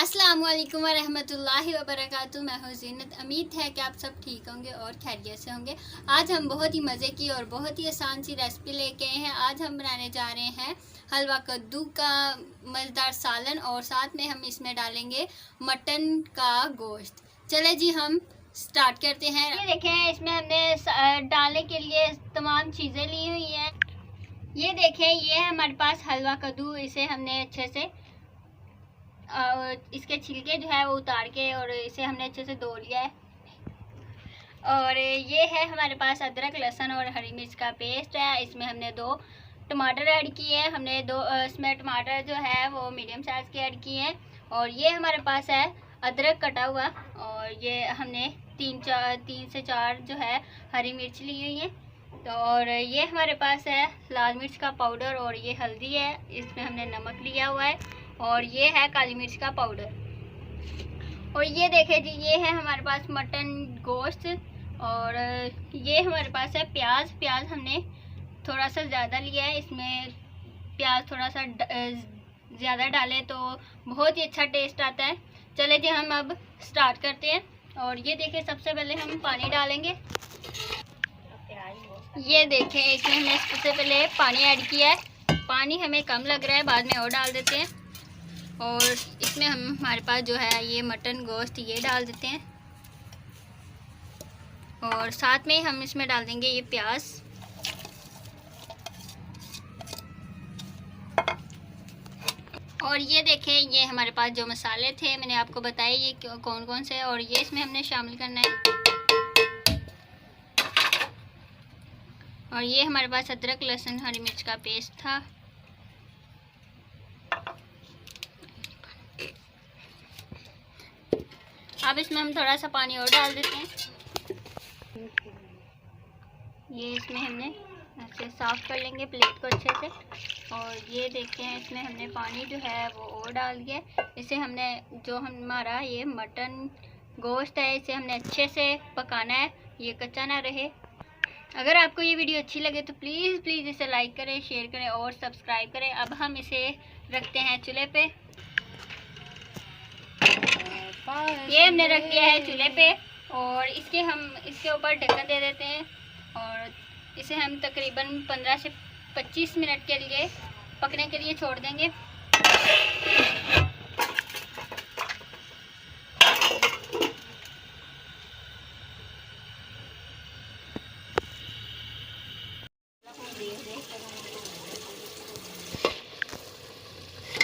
अस्सलामुअलैकुम वरहमतुल्लाहि वबरकातुहू। मैं हूँ ज़ीनत। उम्मीद है कि आप सब ठीक होंगे और खैरियत से होंगे। आज हम बहुत ही मज़े की और बहुत ही आसान सी रेसिपी लेके आए हैं। आज हम बनाने जा रहे हैं हलवा कद्दू का मज़ेदार सालन और साथ में हम इसमें डालेंगे मटन का गोश्त। चले जी हम स्टार्ट करते हैं। ये देखें, इसमें हमने डालने के लिए तमाम चीज़ें ली हुई हैं। ये देखें, ये है हमारे पास हलवा कद्दू। इसे हमने अच्छे से इसके छिलके जो है वो उतार के और इसे हमने अच्छे से धो लिया है। और ये है हमारे पास अदरक, लहसुन और हरी मिर्च का पेस्ट है। इसमें हमने 2 टमाटर ऐड किए हैं। हमने इसमें टमाटर जो है वो मीडियम साइज़ के ऐड किए हैं। और ये हमारे पास है अदरक कटा हुआ, और ये हमने 3 से 4 जो है हरी मिर्च ली हुई है। तो और ये हमारे पास है लाल मिर्च का पाउडर, और ये हल्दी है, इसमें हमने नमक लिया हुआ है, और ये है काली मिर्च का पाउडर। और ये देखें जी, ये है हमारे पास मटन गोश्त। और ये हमारे पास है प्याज हमने थोड़ा सा ज़्यादा लिया है। इसमें प्याज थोड़ा सा ज़्यादा डालें तो बहुत ही अच्छा टेस्ट आता है। चले जी हम अब स्टार्ट करते हैं। और ये देखें, सबसे पहले हम पानी डालेंगे। ये देखें, इसमें हमने सबसे पहले पानी ऐड किया है। पानी हमें कम लग रहा है, बाद में और डाल देते हैं। और इसमें हमारे पास जो है ये मटन गोश्त ये डाल देते हैं, और साथ में हम इसमें डाल देंगे ये प्याज। और ये देखें, ये हमारे पास जो मसाले थे मैंने आपको बताए ये कौन कौन से, और ये इसमें हमने शामिल करना है। और ये हमारे पास अदरक, लहसुन, हरी मिर्च का पेस्ट था। अब इसमें हम थोड़ा सा पानी और डाल देते हैं। ये इसमें हमने अच्छे साफ़ कर लेंगे प्लेट को अच्छे से। और ये देखते हैं, इसमें हमने पानी जो है वो और डाल दिया। इसे हमने जो हमारा ये मटन गोश्त है इसे हमने अच्छे से पकाना है, ये कच्चा ना रहे। अगर आपको ये वीडियो अच्छी लगे तो प्लीज़ इसे लाइक करें, शेयर करें और सब्सक्राइब करें। अब हम इसे रखते हैं चूल्हे पे। ये हमने रख दिया है चूल्हे पे, और इसके ऊपर ढक्कन दे देते हैं। और इसे हम तकरीबन 15 से 25 मिनट के लिए पकने के लिए छोड़ देंगे।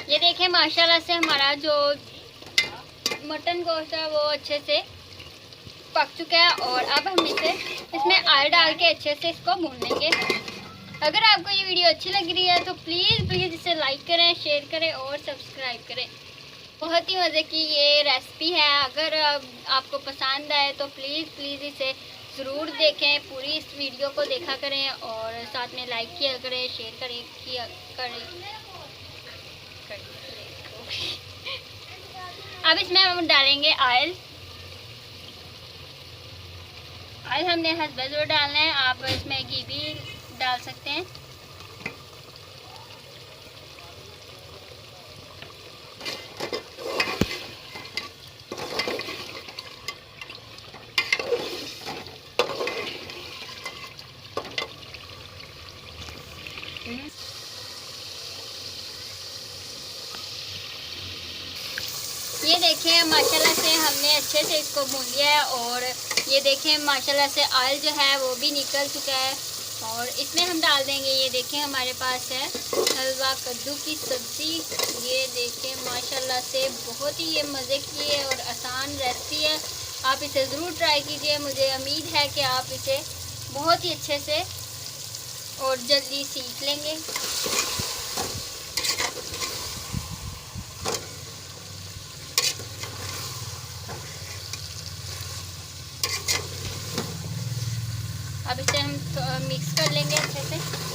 ये देखें, माशाल्लाह से हमारा जो मटन गोश्त है वो अच्छे से पक चुका है। और अब हम इसमें ऑयल डाल के अच्छे से इसको भून लेंगे। अगर आपको ये वीडियो अच्छी लग रही है तो प्लीज़ इसे लाइक करें, शेयर करें और सब्सक्राइब करें। बहुत ही मज़े की ये रेसिपी है। अगर आपको पसंद आए तो प्लीज़ इसे ज़रूर देखें। पूरी इस वीडियो को देखा करें और साथ में लाइक किया करें, शेयर करें। अब इसमें हम डालेंगे ऑयल हमने हस्बैंड जो डालना है। आप इसमें घी भी डाल सकते हैं। ये देखें, माशाल्लाह से हमने अच्छे से इसको भून लिया है। और ये देखें, माशाल्लाह से ऑयल जो है वो भी निकल चुका है। और इसमें हम डाल देंगे, ये देखें हमारे पास है हलवा कद्दू की सब्ज़ी। ये देखें, माशाल्लाह से बहुत ही ये मज़े की है और आसान रेसिपी है। आप इसे ज़रूर ट्राई कीजिए। मुझे उम्मीद है कि आप इसे बहुत ही अच्छे से और जल्दी सीख लेंगे। अब इसे हम मिक्स कर लेंगे अच्छे से।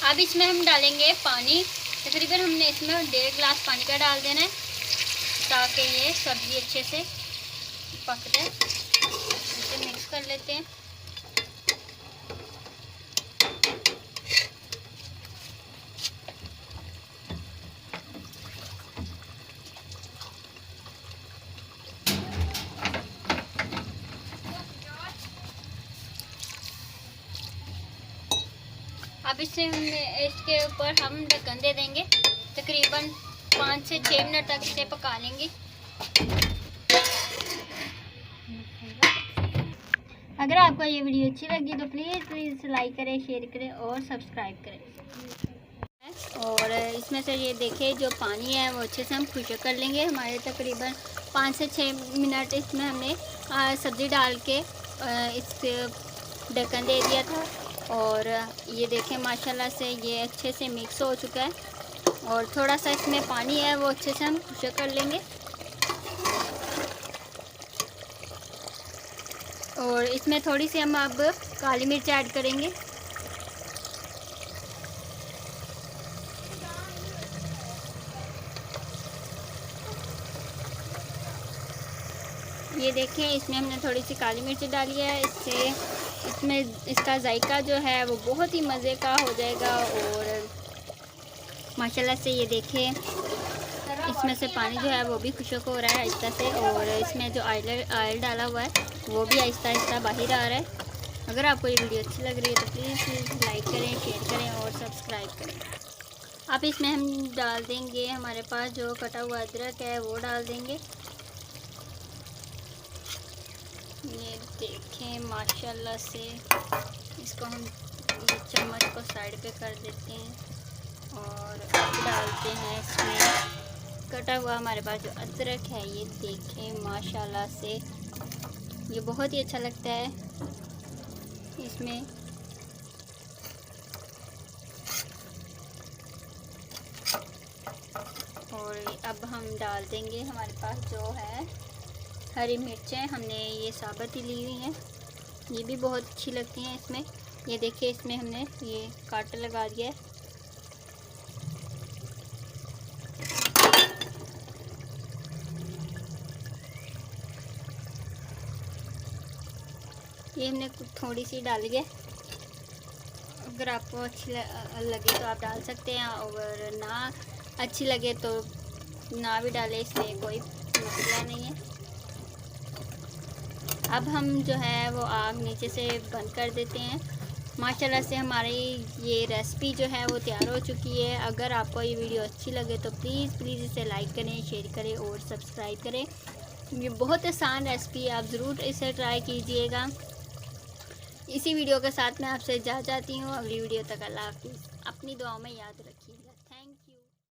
अब इसमें हम डालेंगे पानी। तकरीबन हमने इसमें 1.5 गिलास पानी का डाल देना है ताकि ये सब्ज़ी अच्छे से पक जाए। इसे मिक्स कर लेते हैं। अब इसके ऊपर हम ढक्कन दे देंगे। तकरीबन 5 से 6 मिनट तक इसे पका लेंगे। अगर आपको ये वीडियो अच्छी लगी तो प्लीज़ लाइक करें, शेयर करें और सब्सक्राइब करें। और इसमें से ये देखें जो पानी है वो अच्छे से हम खुश्क कर लेंगे। हमारे तकरीबन 5 से 6 मिनट इसमें हमने सब्ज़ी डाल के इस ढक्कन दे दिया था। और ये देखें माशाल्लाह से ये अच्छे से मिक्स हो चुका है। और थोड़ा सा इसमें पानी है वो अच्छे से हम खुश्क कर लेंगे। और इसमें थोड़ी सी हम अब काली मिर्च ऐड करेंगे। ये देखें इसमें हमने थोड़ी सी काली मिर्च डाली है। इसमें इसका जायका जो है वो बहुत ही मज़े का हो जाएगा। और माशाल्लाह से ये देखें इसमें से पानी जो है वो भी खुश्क हो रहा है आहिस्ता से। और इसमें जो ऑयल डाला हुआ है वो भी आहिस्ता आहिस्ता बाहर आ रहा है। अगर आपको ये वीडियो अच्छी लग रही है तो प्लीज़ लाइक करें, शेयर करें और सब्सक्राइब करें। अब इसमें हम डाल देंगे हमारे पास जो कटा हुआ अदरक है वो डाल देंगे। ये देखें माशाल्लाह से इसको हम चम्मच को साइड पे कर देते हैं और डालते हैं इसमें कटा हुआ हमारे पास जो अदरक है। ये देखें माशाल्लाह से ये बहुत ही अच्छा लगता है इसमें। और अब हम डाल देंगे हमारे पास जो है हरी मिर्चें। हमने ये साबुत ही ली हुई हैं, ये भी बहुत अच्छी लगती हैं इसमें। ये देखिए इसमें हमने ये कांटा लगा दिया है। ये हमने थोड़ी सी डाली है। अगर आपको अच्छी लगे तो आप डाल सकते हैं, और ना अच्छी लगे तो ना भी डालें, इसमें कोई मसला नहीं है। अब हम जो है वो आग नीचे से बंद कर देते हैं। माशाल्लाह से हमारी ये रेसिपी जो है वो तैयार हो चुकी है। अगर आपको ये वीडियो अच्छी लगे तो प्लीज़ इसे लाइक करें, शेयर करें और सब्सक्राइब करें। ये बहुत आसान रेसिपी है, आप ज़रूर इसे ट्राई कीजिएगा। इसी वीडियो के साथ मैं आपसे जा चाहती हूँ। अगली वीडियो तक अल्लाह हाफ़िज़। अपनी दुआओं में याद रखें।